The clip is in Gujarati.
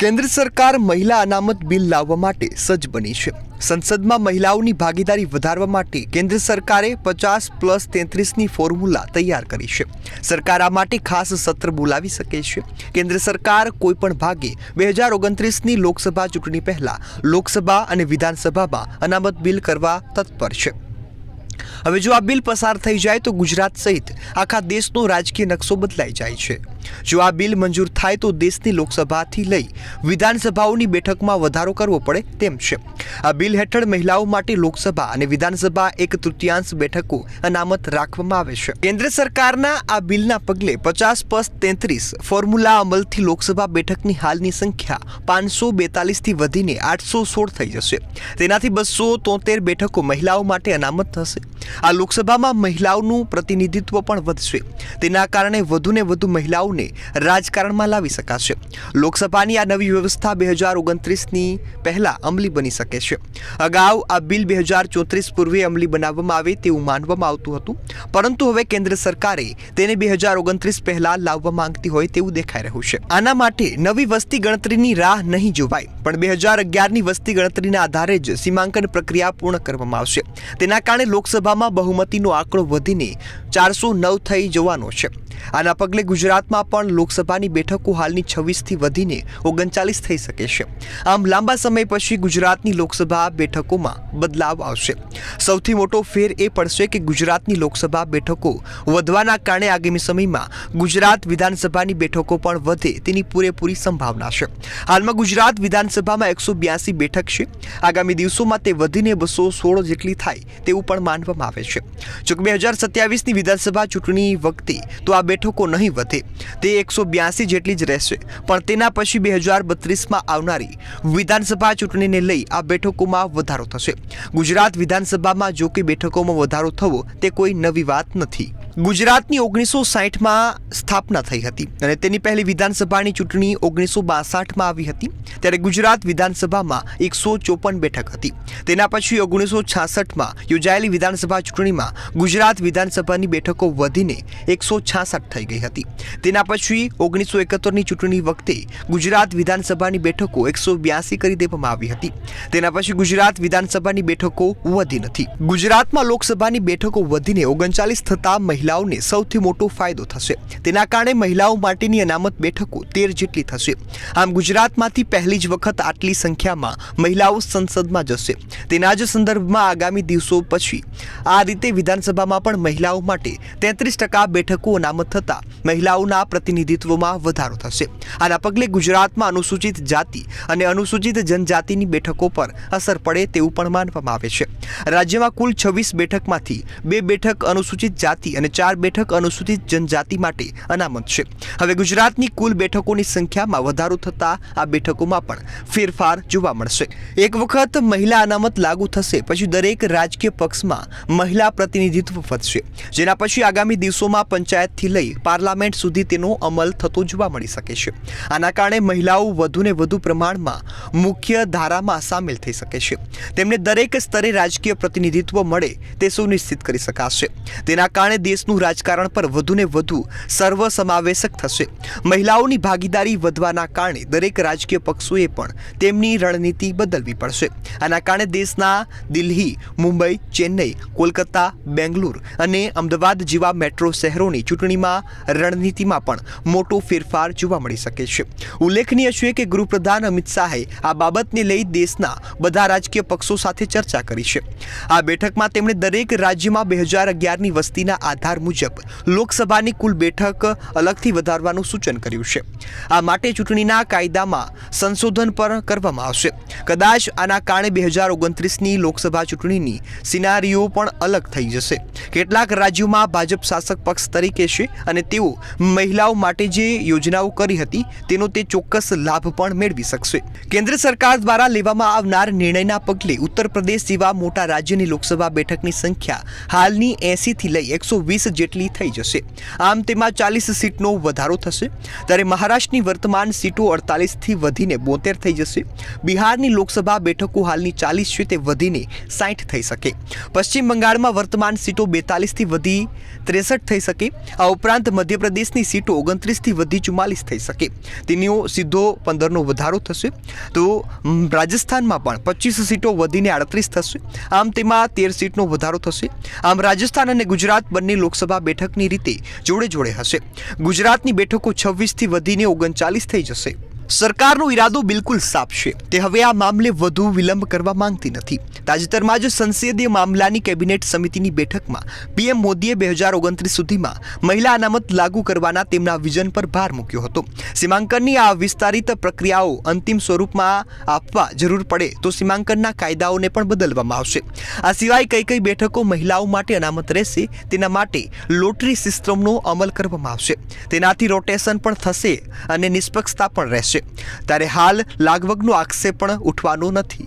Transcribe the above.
કેન્દ્ર સરકાર મહિલા અનામત બિલ લાવવા માટે સજ્જ બની છે। સંસદમાં મહિલાઓની ભાગીદારી વધારવા માટે કેન્દ્ર સરકારે 50+33ની ફોર્મ્યુલા તૈયાર કરી છે। સરકાર આ માટે ખાસ સત્ર બોલાવી શકે છે। કેન્દ્ર સરકાર કોઈપણ ભાગે 2029ની લોકસભા ચૂંટણી પહેલા લોકસભા અને વિધાનસભામાં અનામત બિલ કરવા તત્પર છે। હવે જો આ બિલ પસાર થઈ જાય તો ગુજરાત સહિત આખા દેશનો રાજકીય નકશો બદલાઈ જાય છે। જો આ બિલ મંજૂર થાય તો દેશની લોકસભાથી લઈ વિધાનસભાઓની બેઠકમાં વધારો કરવો પડે તેમ છે। આ બિલ હેઠળ મહિલાઓ માટે લોકસભા અને વિધાનસભા 1/3 બેઠકો અનામત રાખવામાં આવે છે। કેન્દ્ર સરકારના આ બિલના પગલે 50+33 ફોર્મ્યુલા અમલથી લોકસભા બેઠકની હાલની સંખ્યા 542થી વધીને 816 થઈ જશે। તેનાથી 273 બેઠકો મહિલાઓ માટે અનામત થશે। આ લોકસભામાં મહિલાઓનું પ્રતિનિધિત્વ પણ વધશે। તેના કારણે વધુને વધુ મહિલાઓને રાજકારણમાં લાવી શકાશે। લોકસભાની આ નવી વ્યવસ્થા 2029ની પહેલા અમલી બની શકે છે। અગાઉ આ બિલ 2034 પૂર્વે અમલી બનાવવામાં આવે તેવું માનવામાં આવતું હતું, પરંતુ હવે કેન્દ્ર સરકારે તેને 2029 પહેલા લાવવા માંગતી હોય તેવું દેખાઈ રહ્યું છે। આના માટે નવી વસ્તી ગણતરીની રાહ નહીં જોવાય, પણ 2011ની વસ્તી ગણતરીના આધારે જ સીમાંકન પ્રક્રિયા પૂર્ણ કરવામાં આવશે। તેના કારણે લોકસભામાં બહુમતીનો આંકડો વધીને 409 થઈ જવાનો છે। આના પગલે ગુજરાતમાં પણ લોકસભાની બેઠકો હાલની 26થી વધીને 39 થઈ શકે છે। આમ લાંબા સમય પછી ગુજરાતની લોકસભા બેઠકોમાં બદલાવ આવશે। સૌથી મોટો ફેર એ પડશે કે ગુજરાતની લોકસભા બેઠકો વધવાના કારણે આગામી સમયમાં ગુજરાત વિધાનસભાની બેઠકો પણ વધે તેની પૂરેપૂરી સંભાવના છે। હાલમાં ગુજરાત વિધાનસભામાં 182 બેઠક છે। આગામી દિવસોમાં તે વધીને 216 જેટલી થાય તેવું પણ માનવામાં આવે છે। જો કે 2027ની વિધાનસભા ચૂંટણી વખતે તો આ બેઠકો નહીં વધે, તે 182 જેટલી જ રહેશે, પણ તેના પછી 2032માં આવનારી વિધાનસભા ચૂંટણીને લઈ આ બેઠકોમાં વધારો થશે। ગુજરાત વિધાનસભામાં જો કે બેઠકોમાં વધારો થવો તે કોઈ નવી વાત નથી। ગુજરાતની 1960માં સ્થાપના થઈ હતી અને તેની પહેલી વિધાનસભાની ચૂંટણી 1962માં આવી હતી, ત્યારે ગુજરાત વિધાનસભામાં 154 બેઠક હતી। તેના પછી 1966માં યોજાયેલી વિધાનસભા ચૂંટણીમાં ગુજરાત વિધાનસભાની બેઠકો વધીને 166 થઈ ગઈ હતી। તેના પછી 1971ની ચૂંટણી વખતે ગુજરાત વિધાનસભાની બેઠકો 182 કરી દેવામાં આવી હતી। તેના પછી ગુજરાત વિધાનસભાની બેઠકો વધી નથી। ગુજરાતમાં લોકસભાની બેઠકો વધીને 39 થતા મહિલાઓને સૌથી મોટો ફાયદો થશે। તેના કારણે મહિલાઓ માટેની અનામત બેઠકો 13 જેટલી થશે। આમ ગુજરાતમાંથી પહેલી જ વખત આટલી સંખ્યામાં મહિલાઓ સંસદમાં જશે। તેના જ સંદર્ભમાં આગામી દિવસો પછી આ રીતે વિધાનસભામાં પણ મહિલાઓ માટે 33% બેઠકો અનામત થતા મહિલાઓના પ્રતિનિધિત્વમાં વધારો થશે। આના પગલે ગુજરાતમાં અનુસૂચિત જાતિ અને અનુસૂચિત જનજાતિની બેઠકો પર અસર પડે તેવું પણ માનવામાં આવે છે। રાજ્યમાં કુલ 26 બેઠકમાંથી 2 બેઠક અનુસૂચિત જાતિ અને 4 બેઠક અનુસૂચિત જનજાતિ માટે અનામત છે। હવે ગુજરાતની કુલ બેઠકોની સંખ્યામાં વધારો થતા આ બેઠકોમાં પણ ફેરફાર જોવા મળશે। એક વખત મહિલા અનામત લાગુ થશે પછી દરેક રાજકીય પક્ષમાં મહિલા પ્રતિનિધિત્વ વધશે, જેના પછી આગામી દિવસોમાં પંચાયતથી લઈ પાર્લામેન્ટ સુધી તેનો અમલ થતો જોવા મળી શકે છે। આના કારણે મહિલાઓ વધુને વધુ પ્રમાણમાં મુખ્ય ધારામાં સામેલ થઈ શકે છે। તેમને દરેક સ્તરે રાજકીય પ્રતિનિધિત્વ મળે તે સુનિશ્ચિત કરી શકાશે। તેના કારણે દેશનું રાજકારણ પર વધુને વધુ સર્વસમાવેશક થશે। મહિલાઓની ભાગીદારી વધવાના કારણે દરેક રાજકીય પક્ષોએ પણ તેમની રણનીતિ બદલવી પડશે। આના કારણે દેશના દિલ્હી, મુંબઈ, ચેન્નઈ, કોલકાતા, બેંગલુરુ અને અમદાવાદ જેવા મેટ્રો શહેરોની ચૂંટણીમાં રણનીતિમાં પણ મોટો ફેરફાર જોવા મળી શકે છે। ઉલ્લેખનીય છે કે ગૃહપ્રધાન અમિત શાહે આ બાબતને લઈ દેશના બધા રાજકીય પક્ષો સાથે ચર્ચા કરી છે। આ બેઠકમાં તેમણે દરેક રાજ્યમાં 2011ની વસ્તીના આધાર મુજબ લોકસભાની કુલ બેઠક અલગથી વધારવાનું સૂચન કર્યું છે। આ માટે ચૂંટણીના કાયદામાં સંશોધન પણ કરવામાં આવશે। કદાચ આના કારણે 2029ની લોકસભા ચૂંટણીની સિનારીઓ પણ અલગ થઈ જશે। કેટલાક રાજ્યોમાં ભાજપ શાસક પક્ષ તરીકે છે અને તેઓ મહિલાઓ માટે જે યોજનાઓ કરી હતી તેનો તે ચોક્કસ લાભ પણ મેળવી શકશે। કેન્દ્ર સરકાર દ્વારા લેવામાં આવનાર નિર્ણયના પગલે ઉત્તર પ્રદેશ જેવા મોટા રાજ્યની લોકસભા બેઠકની સંખ્યા હાલની 80થી લઈ 120 40 જેટલી થઈ જશે. આમ તેમાં 40 સીટનો વધારો થશે. ત્યારે મહારાષ્ટ્રની વર્તમાન સીટો 48થી વધીને 72 થઈ જશે. બિહારની લોકસભા બેઠકો હાલની 40 છે તે વધીને 60 થઈ શકે. પશ્ચિમ બંગાળમાં વર્તમાન સીટો 42થી વધી 63 થઈ શકે. આ ઉપરાંત મધ્યપ્રદેશની સીટો 29થી વધી 44 થઈ શકે. તેનો સીધો 15નો વધારો થશે. તો રાજસ્થાનમાં પણ 25 સીટો વધીને 38 થશે. આમ તેમાં 13 સીટનો વધારો થશે. આમ રાજસ્થાન અને ગુજરાત બંને લોકસભા બેઠકની રીતે જોડે જોડે હશે. ગુજરાતની બેઠકો 26થી વધીને 39 થઈ જશે. સરકારનો ઈરાદો બિલકુલ સાફ છે. તે હવે આ મામલે વધુ વિલંબ કરવા માંગતી નથી. તાજેતરમાં જ સંસદીય મામલાની કેબિનેટ સમિતિની બેઠકમાં પીએમ મોદીએ 2029 સુધીમાં મહિલા અનામત લાગુ કરવાના તેમના વિઝન પર ભાર મૂક્યો હતો. સીમાંકનની આ વિસ્તારિત પ્રક્રિયાઓ અંતિમ સ્વરૂપમાં આપવા જરૂર પડે તો સીમાંકનના કાયદાઓને પણ બદલવામાં આવશે. આ સિવાય કઈ કઈ બેઠકો મહિલાઓ માટે અનામત રહેશે તેના માટે લોટરી સિસ્ટમનો અમલ કરવામાં આવશે. તેનાથી રોટેશન પણ થશે અને નિષ્પક્ષતા પણ રહેશે. ત્યારે હાલ લાગવગનો આક્ષેપ પણ ઉઠવાનો નથી.